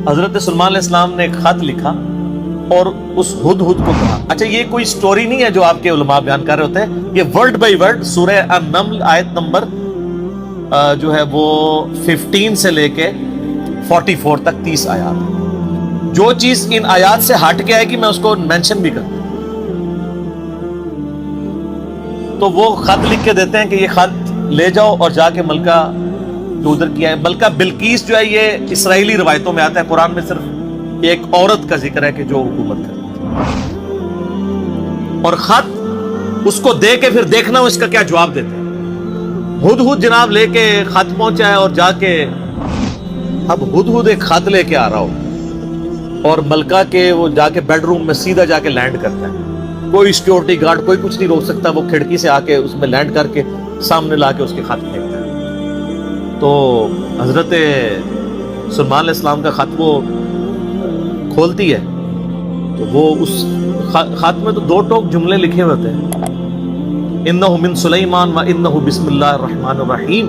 حضرت سلیمان علیہ السلام نے ایک خط لکھا اور اس ہدہد کو کہا. اچھا یہ کوئی سٹوری نہیں ہے جو آپ کے علماء بیان کر رہے ہوتے ہیں, یہ ورڈ بائی ورڈ سورہ النمل آیت نمبر جو ہے وہ 15 سے لے کے 44 تک 30 آیات. جو چیز ان آیات سے ہٹ کے آئے گی میں اس کو مینشن بھی کرتا ہوں. تو وہ خط لکھ کے دیتے ہیں کہ یہ خط لے جاؤ اور جا کے ملکہ جو ادھر کیا ہے. ملکہ بلقیس جو ہے یہ اسرائیلی روایتوں میں آتا ہے, قرآن میں صرف ایک عورت کا ذکر ہے کہ جو حکومت کرتی ہے. اور خط اس کو دے کے پھر دیکھنا اس کا کیا جواب دیتے ہیں. ہدہد جناب لے کے خط پہنچا ہے اور جا کے اب ہدہد ایک خط لے کے آ رہا ہو اور ملکہ کے وہ جا کے بیڈ روم میں سیدھا جا کے لینڈ کرتا ہے. کوئی سیکیورٹی گارڈ کوئی کچھ نہیں روک سکتا, وہ کھڑکی سے آ کے اس میں لینڈ کر کے سامنے لا کے اس کے خط پھینکتا ہے. تو حضرت سلیمان علیہ السلام کا خط وہ کھولتی ہے تو وہ اس خط میں تو 2 ٹوک جملے لکھے ہوتے ہیں, انہ من سلیمان و انہ بسم اللہ الرحمن الرحیم,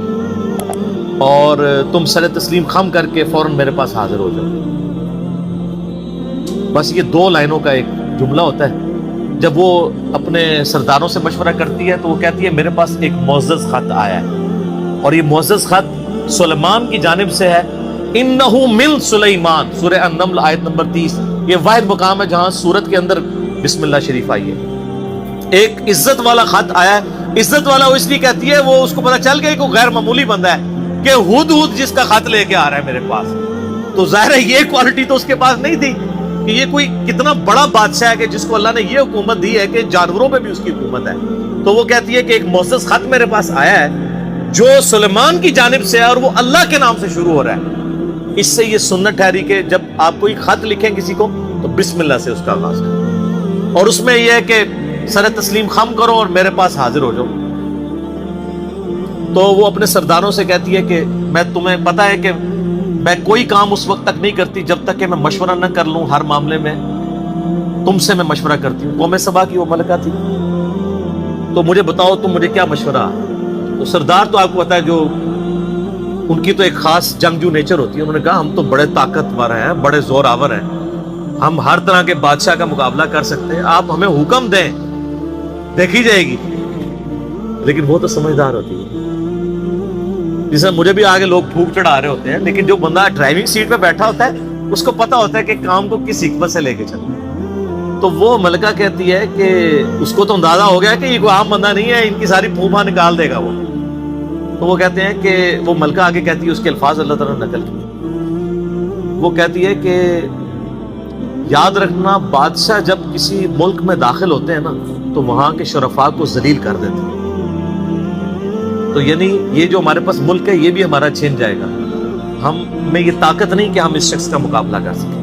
اور تم سر تسلیم خم کر کے فوراً میرے پاس حاضر ہو جاؤ. بس یہ 2 لائنوں کا ایک جملہ ہوتا ہے. جب وہ اپنے سرداروں سے مشورہ کرتی ہے تو وہ کہتی ہے میرے پاس ایک معزز خط آیا ہے اور یہ معزز خط سلیمان کی جانب سے ہے. انہو من سلیمان, سورہ النمل آیت نمبر 30. یہ واحد مقام ہے جہاں سورت کے اندر بسم اللہ شریف آئی ہے. ایک عزت والا خط آیا ہے. عزت والا وہ اس لیے کہتی ہے وہ اس کو پتا چل گیا کہ غیر معمولی بندہ ہے کہ ہدہد جس کا خط لے کے آ رہا ہے میرے پاس. تو ظاہر ہے یہ کوالٹی تو اس کے پاس نہیں تھی کہ یہ کوئی کتنا بڑا بادشاہ ہے کہ جس کو اللہ نے یہ حکومت دی ہے کہ جانوروں پہ بھی اس کی حکومت ہے. تو وہ کہتی ہے کہ ایک معزز خط میرے پاس آیا ہے جو سلیمان کی جانب سے ہے اور وہ اللہ کے نام سے شروع ہو رہا ہے. اس سے یہ سنت ٹھہری کہ جب آپ کوئی خط لکھیں کسی کو تو بسم اللہ سے اس کا آغاز کریں, اور اس میں یہ ہے کہ سر تسلیم خم کرو اور میرے پاس حاضر ہو جاؤ. تو وہ اپنے سرداروں سے کہتی ہے کہ میں تمہیں پتا ہے کہ میں کوئی کام اس وقت تک نہیں کرتی جب تک کہ میں مشورہ نہ کر لوں. ہر معاملے میں تم سے میں مشورہ کرتی ہوں. قوم سبا کی وہ ملکہ تھی, تو مجھے بتاؤ تم مجھے کیا مشورہ. تو سردار تو آپ کو پتا ہے جو ان کی تو ایک خاص جنگجو نیچر ہوتی ہے. انہوں نے کہا ہم تو بڑے طاقتور ہیں, بڑے زور آور ہیں, ہم ہر طرح کے بادشاہ کا مقابلہ کر سکتے ہیں, آپ ہمیں حکم دیں دیکھی جائے گی. لیکن وہ تو سمجھدار ہوتی ہے. جسے مجھے بھی آگے لوگ پھونک چڑھا رہے ہوتے ہیں, لیکن جو بندہ ڈرائیونگ سیٹ پہ بیٹھا ہوتا ہے اس کو پتا ہوتا ہے کہ کام کو کس حکمت سے لے کے چلنا. تو وہ ملکہ کہتی ہے کہ اس کو تو اندازہ ہو گیا کہ یہ کوئی عام بندہ نہیں ہے, ان کی ساری پھوپھا نکال دے گا وہ. تو وہ کہتے ہیں کہ وہ ملکہ آگے کہتی ہے, اس کے الفاظ اللہ تعالیٰ نے نقل کیے. وہ کہتی ہے کہ یاد رکھنا بادشاہ جب کسی ملک میں داخل ہوتے ہیں نا تو وہاں کے شرفاء کو ذلیل کر دیتے ہیں. تو یعنی یہ جو ہمارے پاس ملک ہے یہ بھی ہمارا چھن جائے گا. ہم میں یہ طاقت نہیں کہ ہم اس شخص کا مقابلہ کر سکیں.